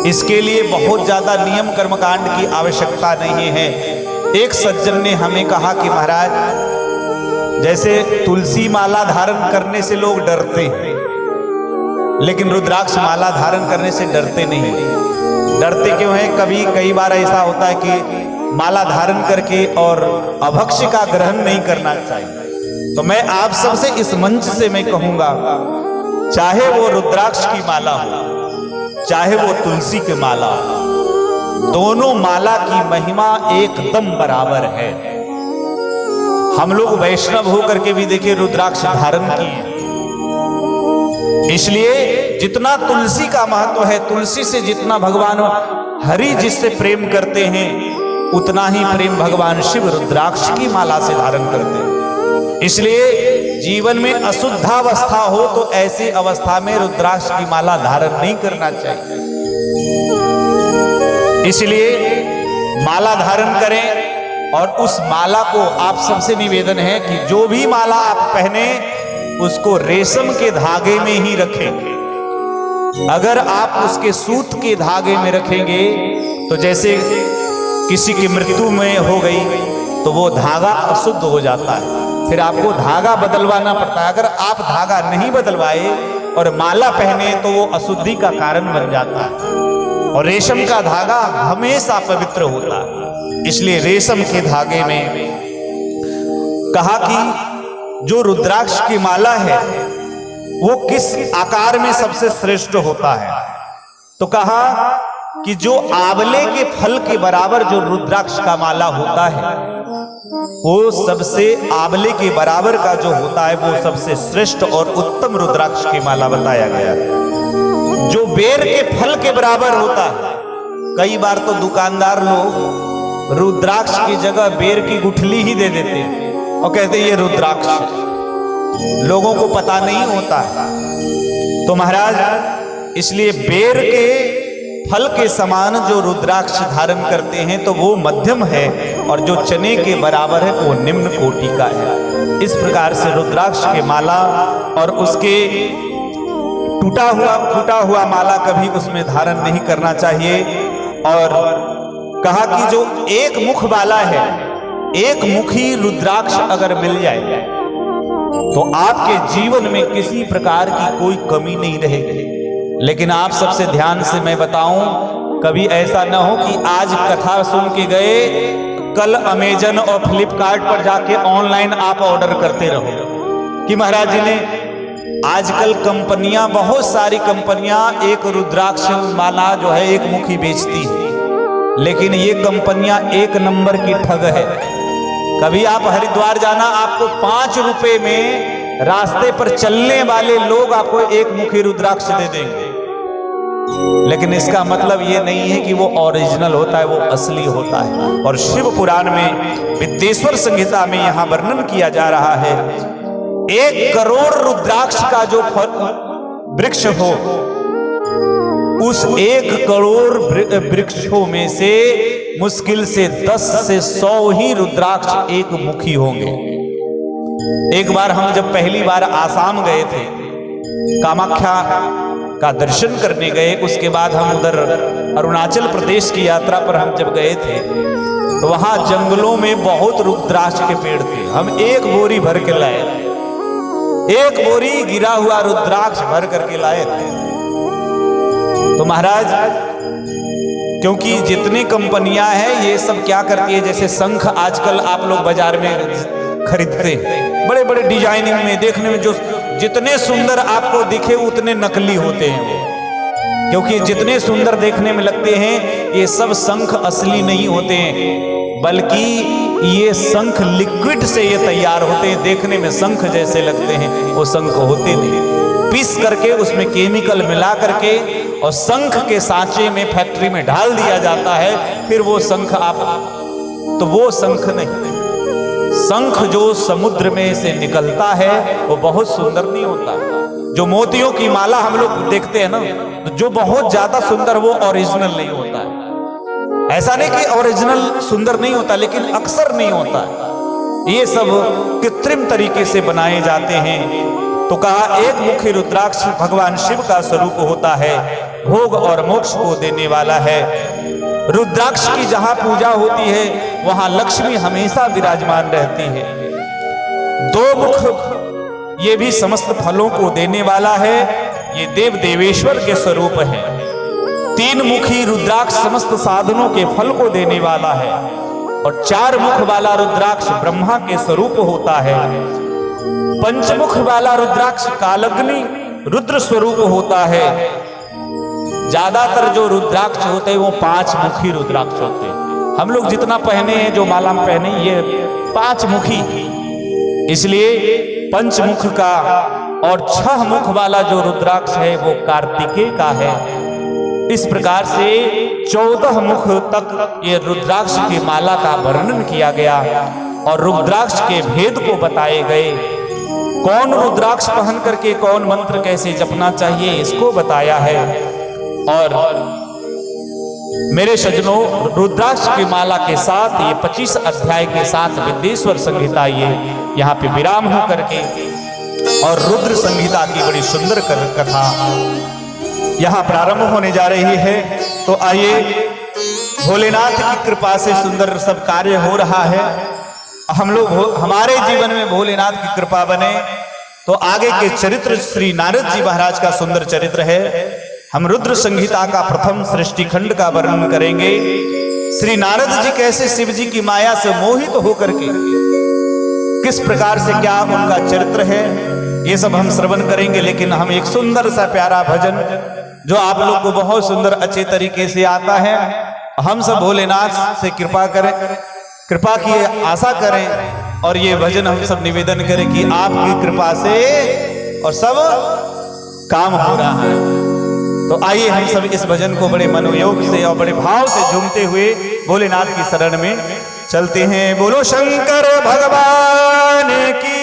इसके लिए बहुत ज्यादा नियम कर्मकांड की आवश्यकता नहीं है। एक सज्जन ने हमें कहा कि महाराज, जैसे तुलसी माला धारण करने से लोग डरते हैं, लेकिन रुद्राक्ष माला धारण करने से डरते नहीं। डरते क्यों हैं? कई बार ऐसा होता है कि माला धारण करके और अभक्ष्य का ग्रहण नहीं करना चाहिए। तो मैं आप सबसे इस मंच से मैं कहूंगा, चाहे वो रुद्राक्ष की माला हो, चाहे वो तुलसी की माला हो, दोनों माला की महिमा एकदम बराबर है। हम लोग वैष्णव होकर के भी देखिए रुद्राक्ष धारण किए, इसलिए जितना तुलसी का महत्व है, तुलसी से जितना भगवान हरि जिससे प्रेम करते हैं, उतना ही प्रेम भगवान शिव रुद्राक्ष की माला से धारण करते हैं। इसलिए जीवन में अशुद्धावस्था हो तो ऐसी अवस्था में रुद्राक्ष की माला धारण नहीं करना चाहिए। इसलिए माला धारण करें, और उस माला को आप सबसे निवेदन है कि जो भी माला आप पहने उसको रेशम के धागे में ही रखें। अगर आप उसके सूत के धागे में रखेंगे तो जैसे किसी की मृत्यु में हो गई तो वो धागा अशुद्ध हो जाता है, फिर आपको धागा बदलवाना पड़ता है। अगर आप धागा नहीं बदलवाए और माला पहने तो वो अशुद्धि का कारण बन जाता है। और रेशम का धागा हमेशा पवित्र होता है, इसलिए रेशम के धागे में कहा कि जो रुद्राक्ष की माला है वो किस आकार में सबसे श्रेष्ठ होता है, तो कहा कि जो आंवले के फल के बराबर जो रुद्राक्ष का माला होता है, वो सबसे आंवले के बराबर का जो होता है वो सबसे श्रेष्ठ और उत्तम रुद्राक्ष की माला बताया गया है। जो बेर के फल के बराबर होता है, कई बार तो दुकानदार लोग रुद्राक्ष की जगह बेर की गुठली ही दे देते हैं और कहते हैं ये रुद्राक्ष है, लोगों को पता नहीं होता है। तो महाराज, इसलिए बेर के फल के समान जो रुद्राक्ष धारण करते हैं तो वो मध्यम है, और जो चने के बराबर है वो निम्न कोटि का है। इस प्रकार से रुद्राक्ष के माला और उसके टूटा हुआ माला कभी उसमें धारण नहीं करना चाहिए। और कहा कि जो एक मुख वाला है, एक मुखी रुद्राक्ष अगर मिल जाए तो आपके जीवन में किसी प्रकार की कोई कमी नहीं रहेगी। लेकिन आप सबसे ध्यान से मैं बताऊं, कभी ऐसा ना हो कि आज कथा सुन के गए, कल अमेजन और फ्लिपकार्ट पर जाके ऑनलाइन आप ऑर्डर करते रहो कि महाराज जी ने, आजकल कंपनियां, बहुत सारी कंपनियां एक रुद्राक्ष माला जो है एक मुखी बेचती है, लेकिन ये कंपनियां एक नंबर की ठग है। कभी आप हरिद्वार जाना, आपको 5 रुपए में रास्ते पर चलने वाले लोग आपको एक मुखी रुद्राक्ष दे देंगे, लेकिन इसका मतलब ये नहीं है कि वो ओरिजिनल होता है, वो असली होता है। और शिव पुराण में विद्येश्वर संहिता में यहां वर्णन किया जा रहा है, 1 करोड़ रुद्राक्ष का जो वृक्ष हो, उस 1 करोड़ वृक्षों में से मुश्किल से 10 से 100 ही रुद्राक्ष एक मुखी होंगे। एक बार हम जब पहली बार आसाम गए थे, कामाख्या का दर्शन करने गए, उसके बाद हम उधर अरुणाचल प्रदेश की यात्रा पर हम जब गए थे तो वहां जंगलों में बहुत रुद्राक्ष के पेड़ थे। हम 1 बोरी भर के लाए, 1 बोरी गिरा हुआ रुद्राक्ष भर करके लाए थे। तो महाराज, क्योंकि जितनी कंपनियां हैं ये सब क्या करती है, जैसे शंख आजकल आप लोग बाजार में खरीदते हैं, बड़े बड़े डिजाइनिंग में देखने में जो जितने सुंदर आपको दिखे उतने नकली होते हैं वो, क्योंकि जितने सुंदर देखने में लगते हैं ये सब शंख असली नहीं होते हैं, बल्कि ये शंख लिक्विड से ये तैयार होते हैं। देखने में शंख जैसे लगते हैं, वो शंख होते नहीं, पीस करके उसमें केमिकल मिला करके और शंख के सांचे में फैक्ट्री में डाल दिया जाता है, फिर वो शंख आप, तो वो शंख नहीं। शंख जो समुद्र में से निकलता है वो बहुत सुंदर नहीं होता। जो मोतियों की माला हम लोग देखते हैं ना, जो बहुत ज्यादा सुंदर वो ओरिजिनल नहीं होता है। ऐसा नहीं कि ओरिजिनल सुंदर नहीं होता, लेकिन अक्सर नहीं होता है। ये सब कृत्रिम तरीके से बनाए जाते हैं। तो कहा एक मुखी रुद्राक्ष भगवान शिव का स्वरूप होता है, भोग और मोक्ष को देने वाला है। रुद्राक्ष की जहां पूजा होती है वहां लक्ष्मी हमेशा विराजमान रहती है। दो मुख ये भी समस्त फलों को देने वाला है, ये देव देवेश्वर के स्वरूप है। तीन मुखी रुद्राक्ष समस्त साधनों के फल को देने वाला है, और चार मुख वाला रुद्राक्ष ब्रह्मा के स्वरूप होता है। पंचमुख वाला रुद्राक्ष कालग्नि रुद्र स्वरूप होता है। ज्यादातर जो रुद्राक्ष होते हैं वो 5 मुखी रुद्राक्ष होते हैं। हम लोग जितना पहने हैं, जो माला में पहने, ये 5 मुखी, इसलिए पंचमुख का और 6 मुख वाला जो रुद्राक्ष है वो कार्तिकेय का है। इस प्रकार से 14 मुख तक ये रुद्राक्ष की माला का वर्णन किया गया और रुद्राक्ष के भेद को बताए गए। कौन रुद्राक्ष पहन करके कौन मंत्र कैसे जपना चाहिए इसको बताया है। और मेरे सज्जनों, रुद्राक्ष की माला के साथ ये 25 अध्याय के साथ विद्येश्वर संहिता ये यहाँ पे विराम हो करके और रुद्र संहिता की बड़ी सुंदर कथा यहाँ प्रारंभ होने जा रही है। तो आइए, भोलेनाथ की कृपा से सुंदर सब कार्य हो रहा है। हम लोग हमारे जीवन में भोलेनाथ की कृपा बने तो आगे के चरित्र श्री नारद जी महाराज का सुंदर चरित्र है। हम रुद्र संहिता का प्रथम सृष्टि खंड का वर्णन करेंगे। श्री नारद जी कैसे शिव जी की माया से मोहित होकर के किस प्रकार से क्या उनका चरित्र है, ये सब हम श्रवण करेंगे। लेकिन हम एक सुंदर सा प्यारा भजन जो आप लोग को बहुत सुंदर अच्छे तरीके से आता है, हम सब भोलेनाथ से कृपा करें, कृपा की आशा करें और ये भजन हम सब निवेदन करें कि आपकी कृपा से और सब काम हो रहा है। तो आइए हम सब इस भजन को बड़े मनोयोग से और बड़े भाव से झूमते हुए भोलेनाथ की शरण में चलते हैं। बोलो शंकर भगवान की।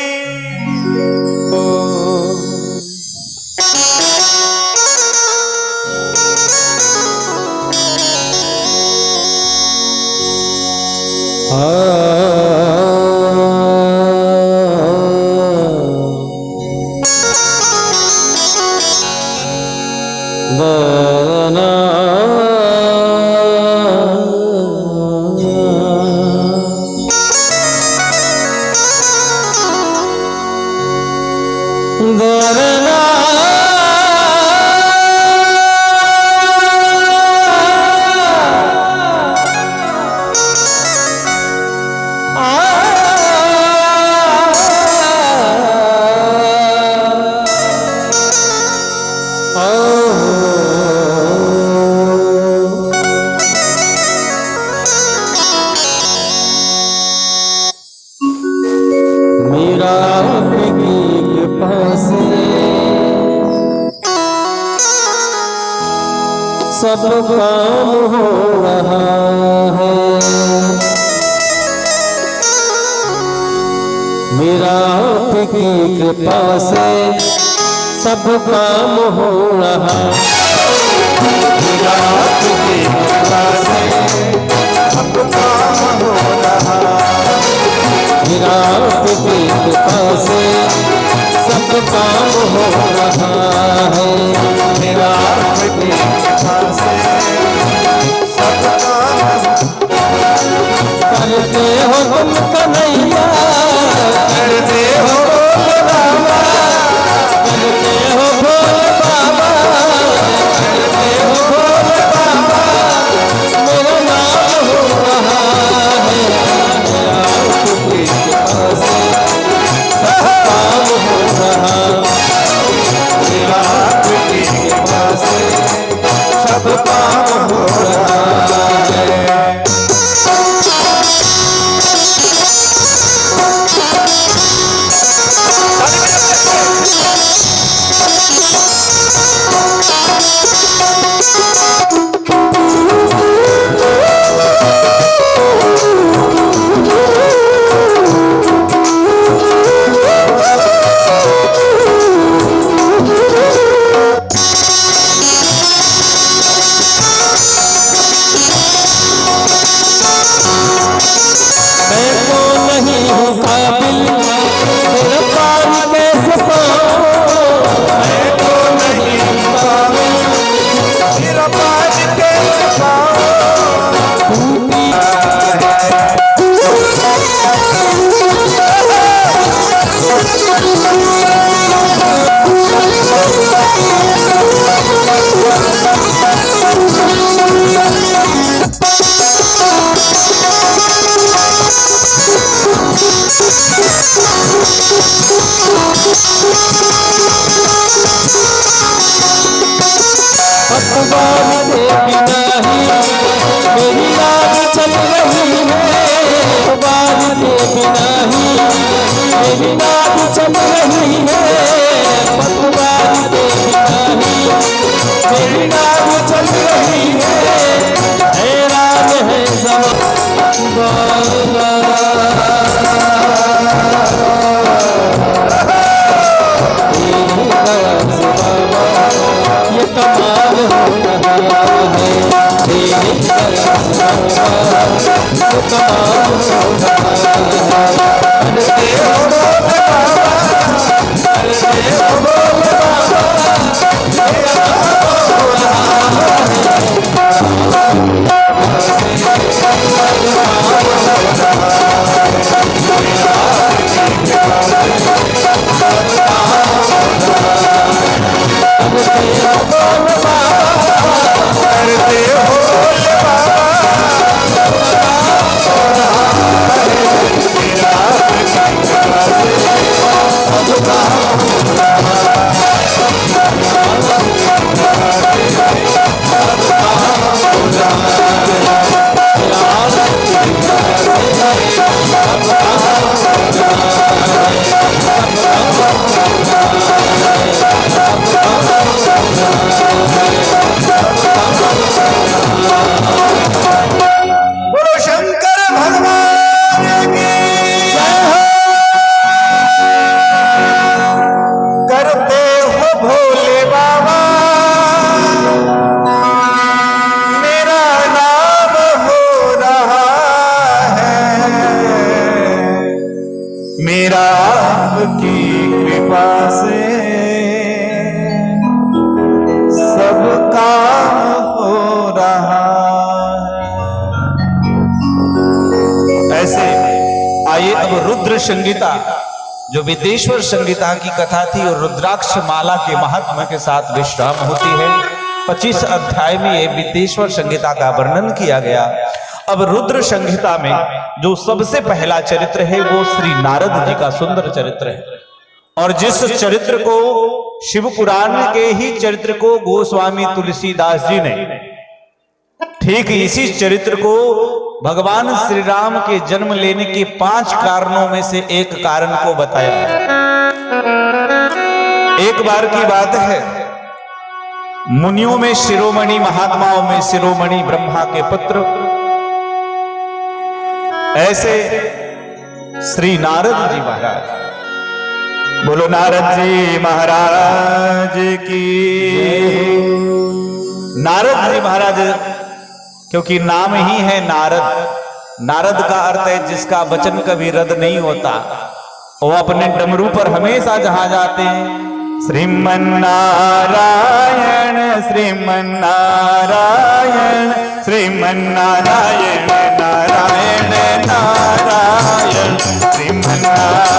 सब काम हो रहा है, मेरा आपकी कृपा से सब काम हो रहा है, मेरा आपकी कृपा से सब काम हो रहा है, मेरा आपकी कृपा से सब काम हो रहा है, मेरा आपकी कृपा से सब काम करते हो तुम कन्हैया, करते हो बाबा, करते हो भोले बाबा, करते हो भोले बाबा, मेरी नाद चल रही है पतवार तेरी नहीं, मेरी नाद चल रही है हैरान है बाबा। तेरी दया से बाबा ये कमाल हो रहा है, तेरी दया से बाबा ये कमाल हो रहा है। मेरा आपकी कृपा से सब काम हो रहा है। ऐसे आइए अब रुद्र संगीता जो विदेश्वर संगीता की कथा थी और रुद्राक्ष माला के महात्मा के साथ विश्राम होती है। 25 अध्याय में ये विदेश्वर संगीता का वर्णन किया गया। अब रुद्र संहिता में जो सबसे पहला चरित्र है वो श्री नारद जी का सुंदर चरित्र है, और जिस चरित्र को शिव पुराण के ही चरित्र को गोस्वामी तुलसीदास जी ने ठीक इसी चरित्र को भगवान श्री राम के जन्म लेने के 5 कारणों में से एक कारण को बताया। एक बार की बात है, मुनियों में शिरोमणि, महात्माओं में शिरोमणि ब्रह्मा के पुत्र ऐसे श्री नारद जी महाराज, बोलो नारद जी महाराज की। नारद जी महाराज क्योंकि नाम ही है नारद, नारद का अर्थ है जिसका वचन कभी रद्द नहीं होता। वो अपने डमरू पर हमेशा जहां जाते हैं श्रीमन नारायण श्रीमन नारायण श्रीमन नारायण नारायण नारायण श्रीमन नारायण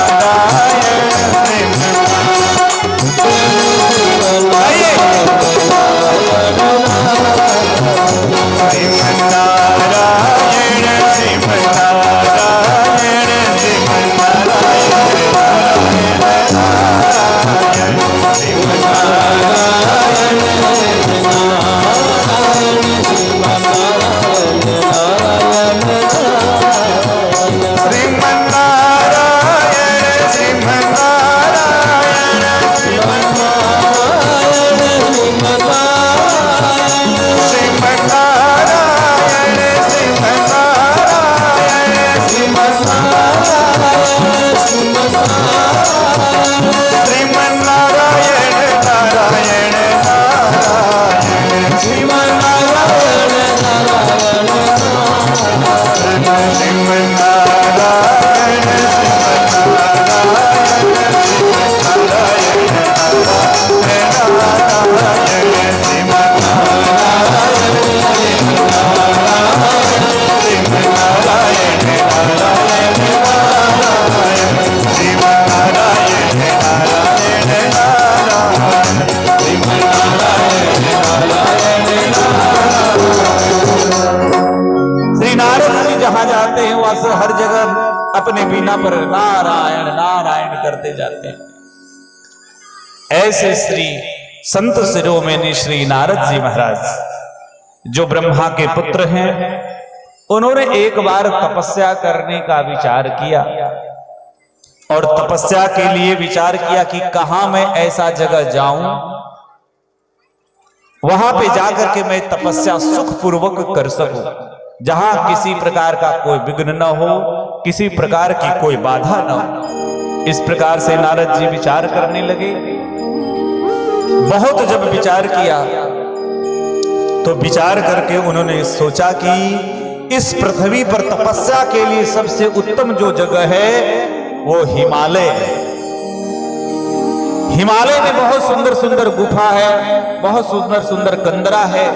हर जगह अपने बीना पर नारायण नारायण करते जाते हैं। ऐसे श्री संत शिरोमणि श्री नारद जी महाराज जो ब्रह्मा के पुत्र हैं, उन्होंने एक बार तपस्या करने का विचार किया। और तपस्या के लिए विचार किया कि कहां मैं ऐसा जगह जाऊं वहां पे जाकर के मैं तपस्या सुखपूर्वक कर सकूं, जहां किसी प्रकार का कोई विघ्न न हो, किसी प्रकार की कोई बाधा न हो। इस प्रकार से नारद जी विचार करने लगे। बहुत जब विचार किया तो विचार करके उन्होंने सोचा कि इस पृथ्वी पर तपस्या के लिए सबसे उत्तम जो जगह है वो हिमालय है। हिमालय में बहुत सुंदर सुंदर गुफा है, बहुत सुंदर सुंदर कंदरा है।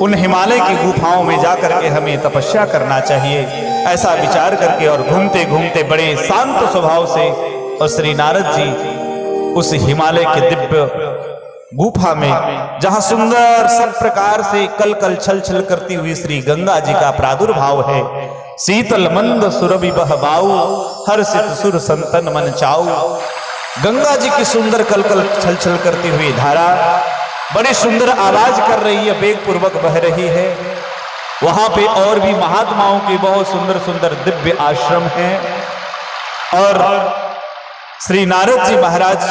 उन हिमालय की गुफाओं में जाकर के हमें तपस्या करना चाहिए, ऐसा विचार करके और घूमते घूमते बड़े शांत स्वभाव से और श्री नारद जी उस हिमालय के दिव्य गुफा में, जहां सुंदर सब प्रकार से कल कल छल छल करती हुई श्री गंगा जी का प्रादुर्भाव है। शीतल मंद सुरभि बहबाऊ, हर्षित सुर संतन मन चाऊ। गंगा जी की सुंदर कल कल छल छल करती हुई धारा बड़ी सुंदर आवाज कर रही है, वेग पूर्वक बह रही है। वहां पे और भी महात्माओं के बहुत सुंदर सुंदर दिव्य आश्रम हैं और श्री नारद जी महाराज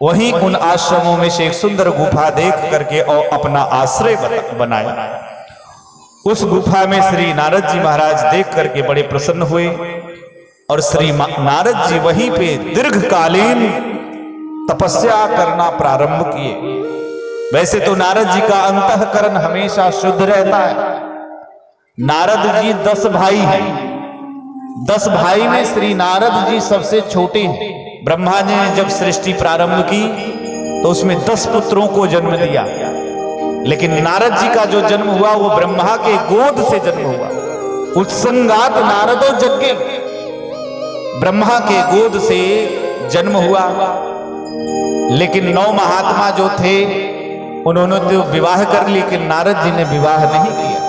वहीं उन आश्रमों में से एक सुंदर गुफा देख करके और अपना आश्रय बनाया। उस गुफा में श्री नारद जी महाराज देख करके बड़े प्रसन्न हुए और श्री नारद जी वहीं पे दीर्घकालीन तपस्या करना प्रारंभ किए। वैसे तो नारद जी का अंतःकरण हमेशा शुद्ध रहता है। नारद जी 10 भाई हैं। 10 भाई में श्री नारद जी सबसे छोटे हैं। ब्रह्मा जी ने जब सृष्टि प्रारंभ की तो उसमें 10 पुत्रों को जन्म दिया, लेकिन नारद जी का जो जन्म हुआ वो ब्रह्मा के गोद से जन्म हुआ। उत्संगात नारदो यज्ञ, ब्रह्मा के गोद से जन्म हुआ। लेकिन 9 महात्मा जो थे उन्होंने तो विवाह कर ली, लेकिन नारद जी ने विवाह नहीं किया।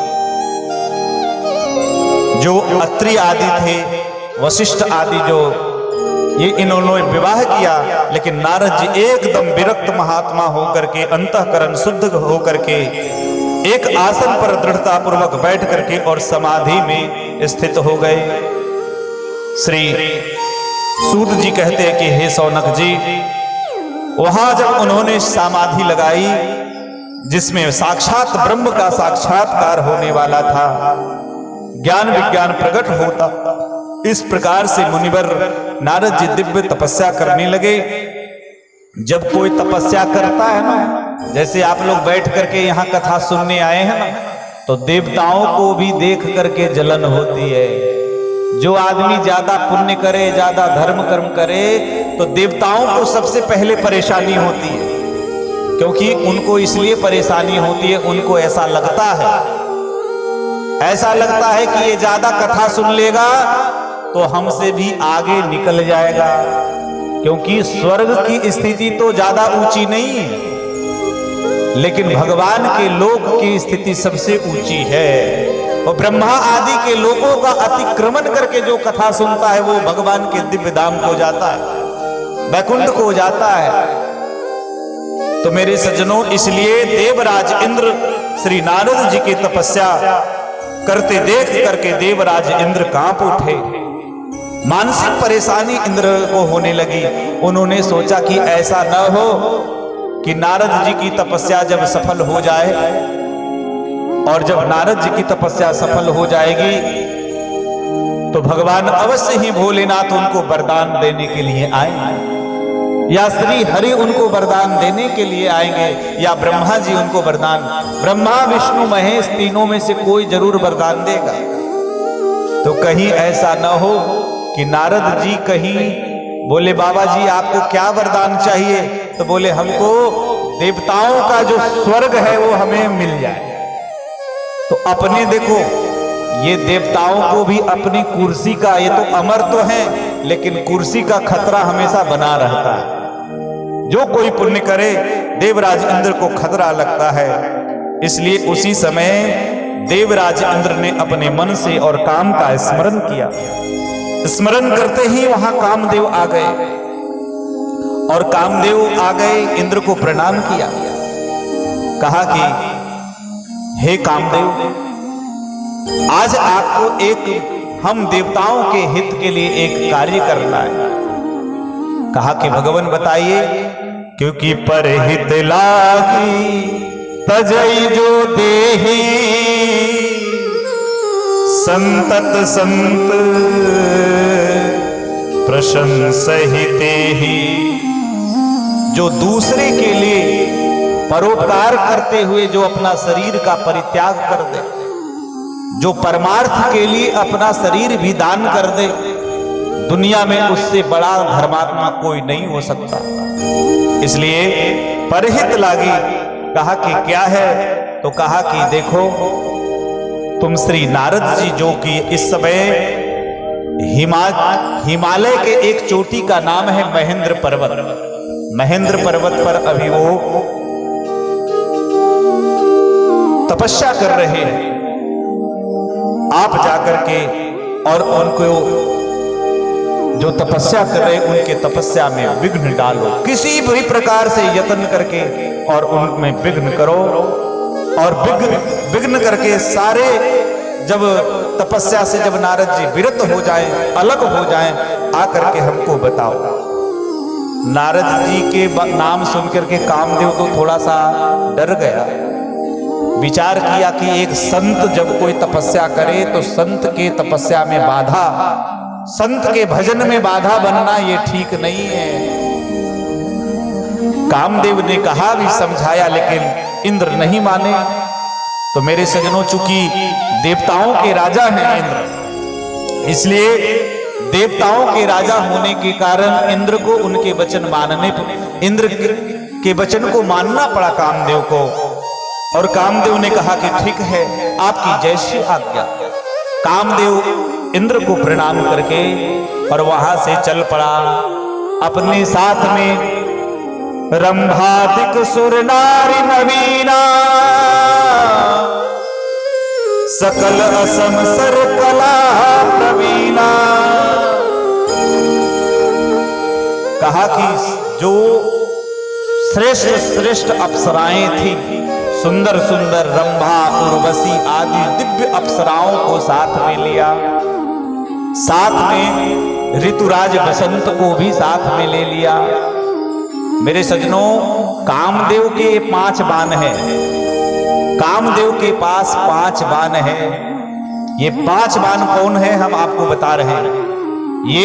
जो अत्रि आदि थे, वशिष्ठ आदि जो ये इन्होंने विवाह किया, लेकिन नारद जी एकदम विरक्त महात्मा होकर के, अंतःकरण शुद्ध होकर के एक आसन पर दृढ़ता पूर्वक बैठ करके और समाधि में स्थित हो गए। श्री सूत जी कहते हैं कि हे सौनक जी, वहां जब उन्होंने समाधि लगाई जिसमें साक्षात ब्रह्म का साक्षात्कार होने वाला था, ज्ञान विज्ञान प्रकट होता, इस प्रकार से मुनिवर नारद जी दिव्य तपस्या करने लगे। जब कोई तपस्या करता है ना, जैसे आप लोग बैठ करके यहाँ कथा सुनने आए हैं ना, तो देवताओं को भी देख करके जलन होती है। जो आदमी ज्यादा पुण्य करे, ज्यादा धर्म कर्म करे, तो देवताओं को सबसे पहले परेशानी होती है। क्योंकि उनको इसलिए परेशानी होती है, उनको ऐसा लगता है कि ये ज्यादा कथा सुन लेगा तो हमसे भी आगे निकल जाएगा, क्योंकि स्वर्ग की स्थिति तो ज्यादा ऊंची नहीं है, लेकिन भगवान के लोक की स्थिति सबसे ऊंची है। और ब्रह्मा आदि के लोकों का अतिक्रमण करके जो कथा सुनता है वो भगवान के दिव्य धाम को जाता है, वैकुंठ को जाता है। तो मेरे सज्जनों, इसलिए देवराज इंद्र श्री नारद जी की तपस्या करते देख करके देवराज इंद्र कांप उठे। मानसिक परेशानी इंद्र को होने लगी। उन्होंने सोचा कि ऐसा न हो कि नारद जी की तपस्या जब सफल हो जाए, और जब नारद जी की तपस्या सफल हो जाएगी तो भगवान अवश्य ही भोलेनाथ उनको वरदान देने के लिए आएंगे, या श्री हरि उनको वरदान देने के लिए आएंगे, या ब्रह्मा जी उनको वरदान, ब्रह्मा विष्णु महेश तीनों में से कोई जरूर वरदान देगा। तो कहीं ऐसा न हो कि नारद जी कहीं बोले बाबा जी आपको क्या वरदान चाहिए, तो बोले हमको देवताओं का जो स्वर्ग है वो हमें मिल जाए। तो अपने देखो, ये देवताओं को भी अपनी कुर्सी का, ये तो अमर तो हैं, लेकिन कुर्सी का खतरा हमेशा बना रहता है। जो कोई पुण्य करे देवराज इंद्र को खतरा लगता है। इसलिए उसी समय देवराज इंद्र ने अपने मन से और काम का स्मरण किया। स्मरण करते ही वहां कामदेव आ गए, और कामदेव आ गए, इंद्र को प्रणाम किया, कहा कि हे कामदेव, आज आपको एक हम देवताओं के हित के लिए एक कार्य करना है। कहा कि भगवान बताइए, क्योंकि परहित लागी तजई जो देही, संतत संत प्रशंसहिते ही। जो दूसरे के लिए परोपकार करते हुए जो अपना शरीर का परित्याग कर दे, जो परमार्थ के लिए अपना शरीर भी दान कर दे, दुनिया में उससे बड़ा धर्मात्मा कोई नहीं हो सकता। इसलिए परहित लागी कहा कि क्या है, तो कहा कि देखो तुम श्री नारद जी जो कि इस समय हिमालय के एक चोटी का नाम है महेंद्र पर्वत, महेंद्र पर्वत पर अभी वो तपस्या कर रहे हैं। आप जाकर के और उनको जो तपस्या कर रहे उनके तपस्या में विघ्न डालो, किसी भी प्रकार से यत्न करके और उनमें विघ्न करो, और विघ्न करके सारे जब तपस्या से जब नारद जी विरत हो जाएं, अलग हो जाएं, आकर के हमको बताओ। नारद जी के नाम सुनकर के कामदेव तो थोड़ा सा डर गया, विचार किया कि एक संत जब कोई तपस्या करे तो संत के तपस्या में बाधा, संत के भजन में बाधा बनना ये ठीक नहीं है। कामदेव ने कहा भी, समझाया, लेकिन इंद्र नहीं माने। तो मेरे सजनों, चूंकि देवताओं के राजा हैं इंद्र, इसलिए देवताओं के राजा होने के कारण इंद्र को उनके वचन मानने, इंद्र के वचन को मानना पड़ा कामदेव को। और कामदेव ने कहा कि ठीक है, आपकी जैसी आज्ञा। कामदेव इंद्र को प्रणाम करके और वहां से चल पड़ा। अपने साथ में रंभादिक सुर नारी नवीना, सकल असम सर कला प्रवीणा। कहा कि जो श्रेष्ठ श्रेष्ठ अप्सराएं थी, सुंदर सुंदर रंभा, उर्वशी आदि दिव्य अप्सराओं को साथ में लिया, साथ में ऋतुराज बसंत को भी साथ में ले लिया। मेरे सजनों, कामदेव के 5 बाण हैं, कामदेव के पास 5 बाण हैं। ये 5 बाण कौन है हम आपको बता रहे हैं।